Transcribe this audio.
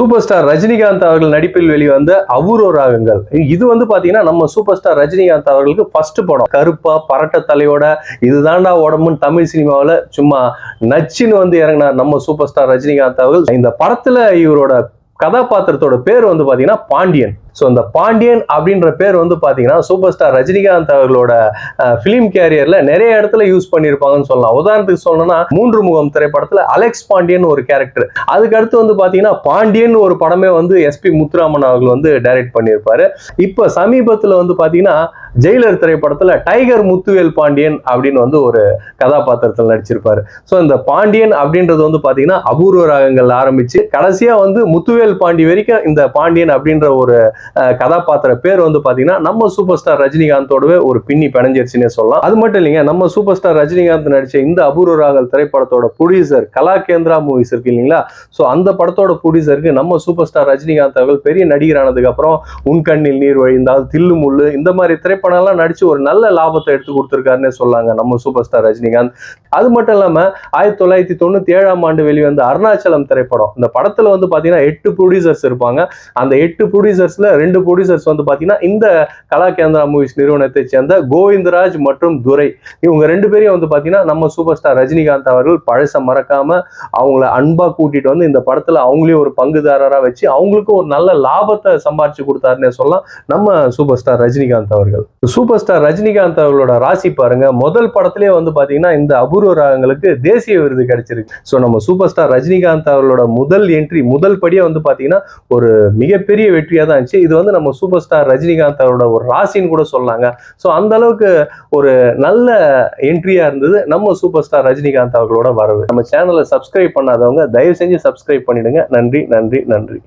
Super star Rajinikanth அவர்கள் நடிப்பில் வெளிவந்த அபூர்வ ராகங்கள். இது வந்து பாத்தீங்கன்னா நம்ம சூப்பர் ஸ்டார் ரஜினிகாந்த் அவர்களுக்கு ஃபர்ஸ்ட் படம். கருப்பா பரட்ட தலையோட இதுதான்டா உடம்புன்னு தமிழ் சினிமாவில் சும்மா நச்சுன்னு வந்து இறங்கினார் நம்ம சூப்பர் ஸ்டார் ரஜினிகாந்த் அவர்கள். இந்த படத்துல இவரோட கதாபாத்திரத்தோட பேர் வந்து பாத்தீங்கன்னா பாண்டியன். ஸோ இந்த பாண்டியன் அப்படின்ற பேர் வந்து பார்த்தீங்கன்னா சூப்பர் ஸ்டார் ரஜினிகாந்த் அவர்களோட ஃபிலிம் கேரியர்ல நிறைய இடத்துல யூஸ் பண்ணியிருப்பாங்கன்னு சொல்லலாம். உதாரணத்துக்கு சொல்லணும்னா 3 முகம் திரைப்படத்தில் அலெக்ஸ் பாண்டியன் ஒரு கேரக்டர். அதுக்கு அடுத்து வந்து பார்த்தீங்கன்னா பாண்டியன் ஒரு படமே வந்து எஸ்பி முத்துராமன் அவர்கள் வந்து டைரக்ட் பண்ணியிருப்பாரு. இப்போ சமீபத்தில் வந்து பார்த்தீங்கன்னா ஜெயிலர் திரைப்படத்தில் டைகர் முத்துவேல் பாண்டியன் அப்படின்னு வந்து ஒரு கதாபாத்திரத்தில் நடிச்சிருப்பாரு. ஸோ இந்த பாண்டியன் அப்படின்றது வந்து பார்த்தீங்கன்னா அபூர்வ ராகங்கள் ஆரம்பிச்சு கடைசியா வந்து முத்துவேல் பாண்டி வரைக்கும் இந்த பாண்டியன் அப்படின்ற ஒரு கதாபாத்திர பேர் வந்து பாத்தீங்கன்னா நம்ம சூப்பர் ஸ்டார் ரஜினிகாந்தோடவே ஒரு பின்னி பிணைஞ்சிருச்சுன்னே சொல்லலாம். அது மட்டும் இல்லைங்க, நம்ம சூப்பர் ஸ்டார் ரஜினிகாந்த் நடிச்ச இந்த அபூர்வ ராகங்கள் திரைப்படத்தோட ப்ரொடியூசர் கலாகேந்திரா மூவிஸ் இருக்கு இல்லைங்களா? ஸோ அந்த படத்தோட ப்ரொடியூசருக்கு நம்ம சூப்பர் ஸ்டார் ரஜினிகாந்த் அவர்கள் பெரிய நடிகர் ஆனதுக்கு அப்புறம் உன் கண்ணில் நீர் வழிந்தால், தில்லு முள்ளு இந்த மாதிரி திரைப்படம்லாம் நடிச்சு ஒரு நல்ல லாபத்தை எடுத்து கொடுத்திருக்காருன்னே சொல்லாங்க நம்ம சூப்பர் ஸ்டார் ரஜினிகாந்த். அது மட்டும் இல்லாம 1997ஆம் ஆண்டு வெளிவந்த அருணாச்சலம் திரைப்படம். இந்த படத்துல வந்து பாத்தீங்கன்னா 8 ப்ரொடியூசர்ஸ் இருப்பாங்க. அந்த 8 ப்ரொடியூசர்ஸ்ல 2 ப்ரொடியூசர்ஸ் வந்து பாத்தீங்கன்னா இந்த கலாகேந்திரா மூவிஸ் நிறுவனத்தை சேர்ந்த கோவிந்தராஜ் மற்றும் துரை. இவங்க 2 பேரையும் வந்து பாத்தீங்கன்னா நம்ம சூப்பர் ஸ்டார் ரஜினிகாந்த் அவர்கள் பழச மறக்காம அவங்கள அன்பா கூட்டிட்டு வந்து இந்த படத்துல அவங்களையும் ஒரு பங்குதாரரா வச்சு அவங்களுக்கும் ஒரு நல்ல லாபத்தை சம்பாரிச்சு கொடுத்தாருன்னே சொல்லலாம் நம்ம சூப்பர் ஸ்டார் ரஜினிகாந்த் அவர்கள். சூப்பர் ஸ்டார் ரஜினிகாந்த் அவர்களோட ராசி பாருங்க, முதல் படத்திலேயே வந்து பாத்தீங்கன்னா இந்த அபூர்வ ராகங்களுக்கு தேசிய விருது கிடைச்சிருக்கு. ஸோ நம்ம சூப்பர் ஸ்டார் ரஜினிகாந்த் அவர்களோட முதல் என்ட்ரி, முதல் படியே வந்து பாத்தீங்கன்னா ஒரு மிகப்பெரிய வெற்றியா தான் இருந்துச்சு. இது வந்து நம்ம சூப்பர் ஸ்டார் ரஜினிகாந்த் அவரோட ஒரு ராசின்னு கூட சொல்லாங்க. ஸோ அந்த அளவுக்கு ஒரு நல்ல என்ட்ரியா இருந்தது நம்ம சூப்பர் ஸ்டார் ரஜினிகாந்த் அவர்களோட வரவு. நம்ம சேனலை சப்ஸ்கிரைப் பண்ணாதவங்க தயவு செஞ்சு சப்ஸ்கிரைப் பண்ணிடுங்க. நன்றி நன்றி நன்றி.